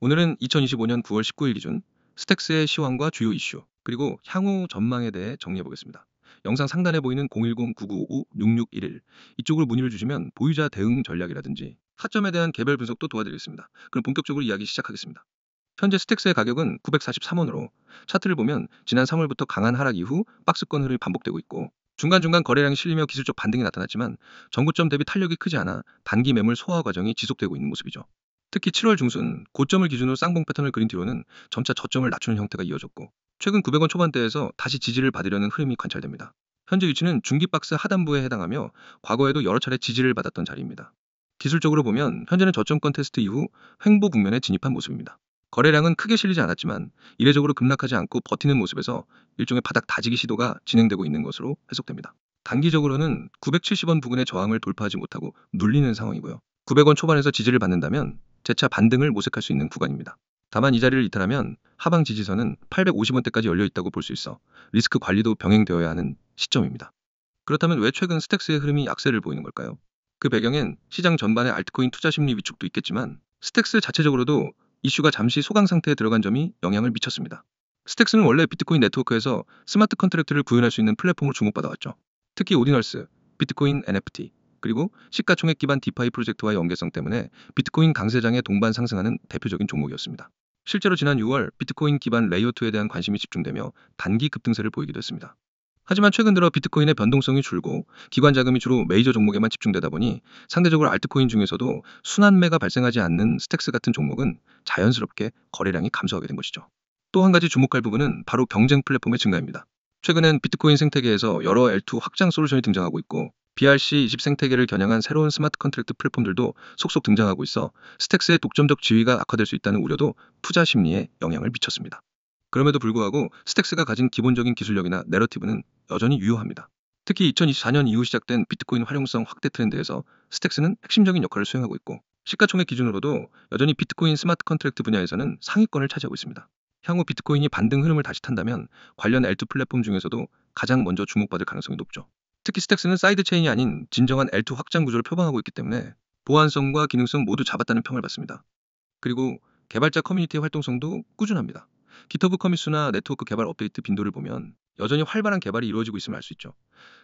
오늘은 2025년 9월 19일 기준 스택스의 시황과 주요 이슈, 그리고 향후 전망에 대해 정리해 보겠습니다. 영상 상단에 보이는 010-9955-6611 이쪽으로 문의를 주시면 보유자 대응 전략이라든지 타점에 대한 개별 분석도 도와드리겠습니다. 그럼 본격적으로 이야기 시작하겠습니다. 현재 스택스의 가격은 943원으로 차트를 보면 지난 3월부터 강한 하락 이후 박스권 흐름이 반복되고 있고, 중간중간 거래량이 실리며 기술적 반등이 나타났지만 전고점 대비 탄력이 크지 않아 단기 매물 소화 과정이 지속되고 있는 모습이죠. 특히 7월 중순 고점을 기준으로 쌍봉 패턴을 그린 뒤로는 점차 저점을 낮추는 형태가 이어졌고, 최근 900원 초반대에서 다시 지지를 받으려는 흐름이 관찰됩니다. 현재 위치는 중기박스 하단부에 해당하며 과거에도 여러 차례 지지를 받았던 자리입니다. 기술적으로 보면 현재는 저점권 테스트 이후 횡보 국면에 진입한 모습입니다. 거래량은 크게 실리지 않았지만 이례적으로 급락하지 않고 버티는 모습에서 일종의 바닥 다지기 시도가 진행되고 있는 것으로 해석됩니다. 단기적으로는 970원 부근의 저항을 돌파하지 못하고 눌리는 상황이고요. 900원 초반에서 지지를 받는다면 재차 반등을 모색할 수 있는 구간입니다. 다만 이 자리를 이탈하면 하방 지지선은 850원대까지 열려 있다고 볼 수 있어 리스크 관리도 병행되어야 하는 시점입니다. 그렇다면 왜 최근 스택스의 흐름이 약세를 보이는 걸까요? 그 배경엔 시장 전반의 알트코인 투자 심리 위축도 있겠지만 스택스 자체적으로도 이슈가 잠시 소강 상태에 들어간 점이 영향을 미쳤습니다. 스택스는 원래 비트코인 네트워크에서 스마트 컨트랙트를 구현할 수 있는 플랫폼으로 주목받아왔죠. 특히 오디널스, 비트코인 NFT, 그리고 시가총액 기반 디파이 프로젝트와의 연계성 때문에 비트코인 강세장에 동반 상승하는 대표적인 종목이었습니다. 실제로 지난 6월 비트코인 기반 레이어2에 대한 관심이 집중되며 단기 급등세를 보이기도 했습니다. 하지만 최근 들어 비트코인의 변동성이 줄고 기관 자금이 주로 메이저 종목에만 집중되다 보니 상대적으로 알트코인 중에서도 순환매가 발생하지 않는 스택스 같은 종목은 자연스럽게 거래량이 감소하게 된 것이죠. 또 한 가지 주목할 부분은 바로 경쟁 플랫폼의 증가입니다. 최근엔 비트코인 생태계에서 여러 L2 확장 솔루션이 등장하고 있고, BRC20 생태계를 겨냥한 새로운 스마트 컨트랙트 플랫폼들도 속속 등장하고 있어 스택스의 독점적 지위가 악화될 수 있다는 우려도 투자 심리에 영향을 미쳤습니다. 그럼에도 불구하고 스택스가 가진 기본적인 기술력이나 내러티브는 여전히 유효합니다. 특히 2024년 이후 시작된 비트코인 활용성 확대 트렌드에서 스택스는 핵심적인 역할을 수행하고 있고, 시가총액 기준으로도 여전히 비트코인 스마트 컨트랙트 분야에서는 상위권을 차지하고 있습니다. 향후 비트코인이 반등 흐름을 다시 탄다면 관련 L2 플랫폼 중에서도 가장 먼저 주목받을 가능성이 높죠. 특히 스택스는 사이드 체인이 아닌 진정한 L2 확장 구조를 표방하고 있기 때문에 보안성과 기능성 모두 잡았다는 평을 받습니다. 그리고 개발자 커뮤니티의 활동성도 꾸준합니다. 기터브 커밋수나 네트워크 개발 업데이트 빈도를 보면 여전히 활발한 개발이 이루어지고 있음을 알 수 있죠.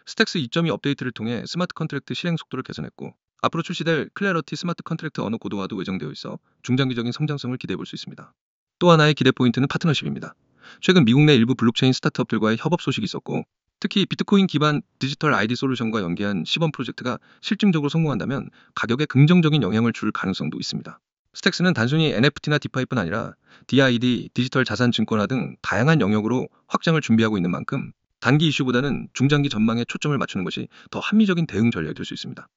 스택스 2.2 업데이트를 통해 스마트 컨트랙트 실행 속도를 개선했고, 앞으로 출시될 클래러티 스마트 컨트랙트 언어 고도화도 예정되어 있어 중장기적인 성장성을 기대해 볼 수 있습니다. 또 하나의 기대 포인트는 파트너십입니다. 최근 미국 내 일부 블록체인 스타트업들과의 협업 소식이 있었고, 특히 비트코인 기반 디지털 아이디 솔루션과 연계한 시범 프로젝트가 실증적으로 성공한다면 가격에 긍정적인 영향을 줄 가능성도 있습니다. 스택스는 단순히 NFT나 디파이뿐 아니라 DID, 디지털 자산 증권화 등 다양한 영역으로 확장을 준비하고 있는 만큼 단기 이슈보다는 중장기 전망에 초점을 맞추는 것이 더 합리적인 대응 전략이 될 수 있습니다.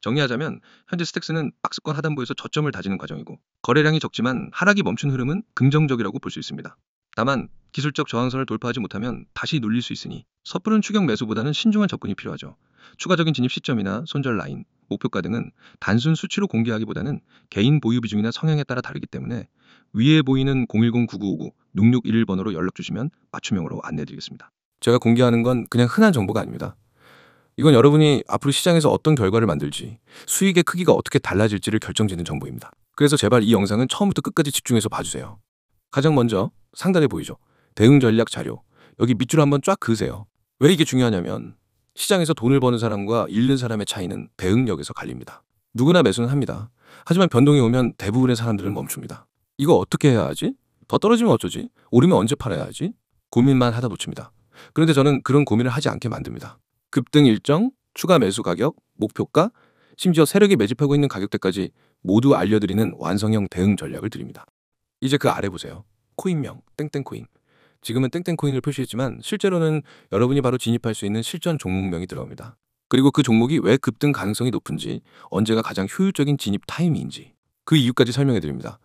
정리하자면 현재 스택스는 박스권 하단부에서 저점을 다지는 과정이고, 거래량이 적지만 하락이 멈춘 흐름은 긍정적이라고 볼 수 있습니다. 다만 기술적 저항선을 돌파하지 못하면 다시 눌릴 수 있으니 섣부른 추격 매수보다는 신중한 접근이 필요하죠. 추가적인 진입 시점이나 손절 라인, 목표가 등은 단순 수치로 공개하기보다는 개인 보유 비중이나 성향에 따라 다르기 때문에 위에 보이는 010-9959-6611번으로 연락 주시면 맞춤형으로 안내해드리겠습니다. 제가 공개하는 건 그냥 흔한 정보가 아닙니다. 이건 여러분이 앞으로 시장에서 어떤 결과를 만들지, 수익의 크기가 어떻게 달라질지를 결정짓는 정보입니다. 그래서 제발 이 영상은 처음부터 끝까지 집중해서 봐주세요. 가장 먼저 상단에 보이죠? 대응 전략 자료. 여기 밑줄 한번 쫙 그으세요. 왜 이게 중요하냐면 시장에서 돈을 버는 사람과 잃는 사람의 차이는 대응력에서 갈립니다. 누구나 매수는 합니다. 하지만 변동이 오면 대부분의 사람들은 멈춥니다. 이거 어떻게 해야 하지? 더 떨어지면 어쩌지? 오르면 언제 팔아야 하지? 고민만 하다 놓칩니다. 그런데 저는 그런 고민을 하지 않게 만듭니다. 급등 일정, 추가 매수 가격, 목표가, 심지어 세력이 매집하고 있는 가격대까지 모두 알려드리는 완성형 대응 전략을 드립니다. 이제 그 아래 보세요. 코인명, 땡땡코인. 지금은 땡땡코인을 표시했지만 실제로는 여러분이 바로 진입할 수 있는 실전 종목명이 들어갑니다. 그리고 그 종목이 왜 급등 가능성이 높은지, 언제가 가장 효율적인 진입 타이밍인지 그 이유까지 설명해 드립니다.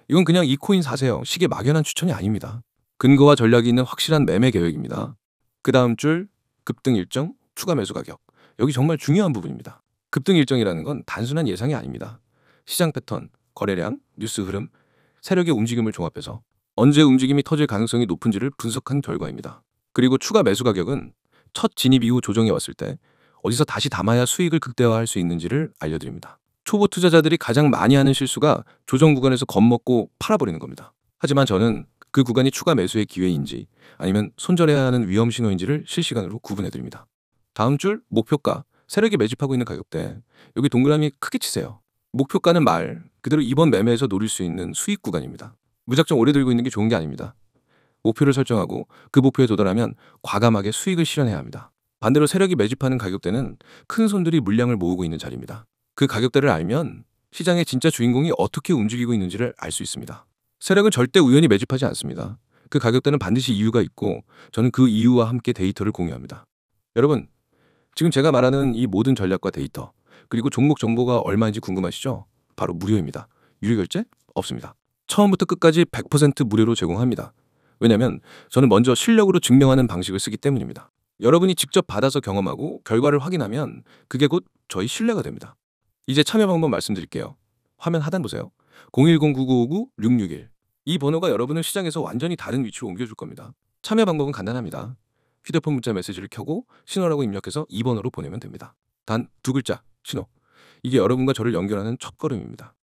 이건 그냥 이 코인 사세요, 식의 막연한 추천이 아닙니다. 근거와 전략이 있는 확실한 매매 계획입니다. 그 다음 줄 급등 일정, 추가 매수 가격. 여기 정말 중요한 부분입니다. 급등 일정이라는 건 단순한 예상이 아닙니다. 시장 패턴, 거래량, 뉴스 흐름, 세력의 움직임을 종합해서 언제 움직임이 터질 가능성이 높은지를 분석한 결과입니다. 그리고 추가 매수 가격은 첫 진입 이후 조정이 왔을 때 어디서 다시 담아야 수익을 극대화할 수 있는지를 알려드립니다. 초보 투자자들이 가장 많이 하는 실수가 조정 구간에서 겁먹고 팔아버리는 겁니다. 하지만 저는 그 구간이 추가 매수의 기회인지 아니면 손절해야 하는 위험 신호인지를 실시간으로 구분해 드립니다. 다음 줄 목표가, 세력이 매집하고 있는 가격대, 여기 동그라미 크게 치세요. 목표가는 말 그대로 이번 매매에서 노릴 수 있는 수익 구간입니다. 무작정 오래 들고 있는 게 좋은 게 아닙니다. 목표를 설정하고 그 목표에 도달하면 과감하게 수익을 실현해야 합니다. 반대로 세력이 매집하는 가격대는 큰 손들이 물량을 모으고 있는 자리입니다. 그 가격대를 알면 시장의 진짜 주인공이 어떻게 움직이고 있는지를 알 수 있습니다. 세력은 절대 우연히 매집하지 않습니다. 그 가격대는 반드시 이유가 있고 저는 그 이유와 함께 데이터를 공유합니다. 여러분, 지금 제가 말하는 이 모든 전략과 데이터, 그리고 종목 정보가 얼마인지 궁금하시죠? 바로 무료입니다. 유료 결제 없습니다. 처음부터 끝까지 100% 무료로 제공합니다. 왜냐하면 저는 먼저 실력으로 증명하는 방식을 쓰기 때문입니다. 여러분이 직접 받아서 경험하고 결과를 확인하면 그게 곧 저희 신뢰가 됩니다. 이제 참여 방법 말씀드릴게요. 화면 하단 보세요. 010-9959-661. 이 번호가 여러분을 시장에서 완전히 다른 위치로 옮겨줄 겁니다. 참여 방법은 간단합니다. 휴대폰 문자 메시지를 켜고 신호라고 입력해서 2번호로 보내면 됩니다. 단 두 글자, 신호. 이게 여러분과 저를 연결하는 첫걸음입니다.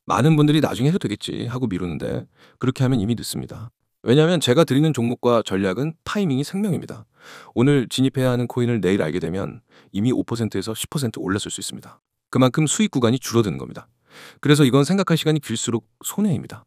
많은 분들이 나중에 해도 되겠지 하고 미루는데 그렇게 하면 이미 늦습니다. 왜냐하면 제가 드리는 종목과 전략은 타이밍이 생명입니다. 오늘 진입해야 하는 코인을 내일 알게 되면 이미 5%에서 10% 올랐을 수 있습니다. 그만큼 수익 구간이 줄어드는 겁니다. 그래서 이건 생각할 시간이 길수록 손해입니다.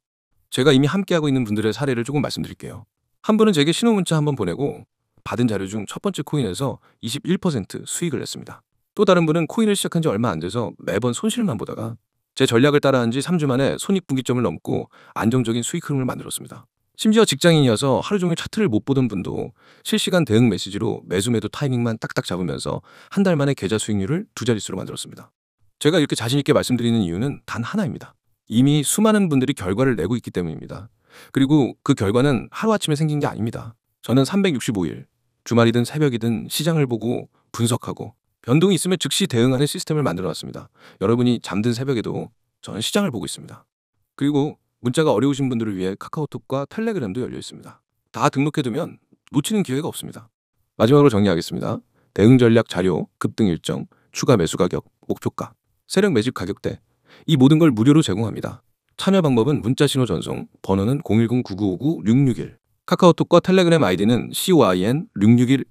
제가 이미 함께하고 있는 분들의 사례를 조금 말씀드릴게요. 한 분은 제게 신호 문자 한번 보내고 받은 자료 중 첫 번째 코인에서 21% 수익을 냈습니다. 또 다른 분은 코인을 시작한 지 얼마 안 돼서 매번 손실만 보다가 제 전략을 따라한 지 3주 만에 손익분기점을 넘고 안정적인 수익 흐름을 만들었습니다. 심지어 직장인이어서 하루 종일 차트를 못 보던 분도 실시간 대응 메시지로 매수 매도 타이밍만 딱딱 잡으면서 한 달 만에 계좌 수익률을 두 자릿수로 만들었습니다. 제가 이렇게 자신 있게 말씀드리는 이유는 단 하나입니다. 이미 수많은 분들이 결과를 내고 있기 때문입니다. 그리고 그 결과는 하루아침에 생긴 게 아닙니다. 저는 365일, 주말이든 새벽이든 시장을 보고 분석하고 변동이 있으면 즉시 대응하는 시스템을 만들어 놨습니다. 여러분이 잠든 새벽에도 저는 시장을 보고 있습니다. 그리고 문자가 어려우신 분들을 위해 카카오톡과 텔레그램도 열려 있습니다. 다 등록해두면 놓치는 기회가 없습니다. 마지막으로 정리하겠습니다. 대응 전략 자료, 급등 일정, 추가 매수 가격, 목표가, 세력 매집 가격대, 이 모든 걸 무료로 제공합니다. 참여 방법은 문자 신호 전송, 번호는 010-9959-661, 카카오톡과 텔레그램 아이디는 COIN661.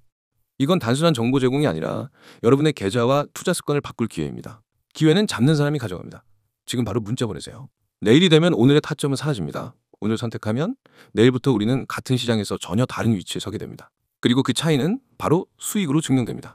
이건 단순한 정보 제공이 아니라 여러분의 계좌와 투자 습관을 바꿀 기회입니다. 기회는 잡는 사람이 가져갑니다. 지금 바로 문자 보내세요. 내일이 되면 오늘의 타점은 사라집니다. 오늘 선택하면 내일부터 우리는 같은 시장에서 전혀 다른 위치에 서게 됩니다. 그리고 그 차이는 바로 수익으로 증명됩니다.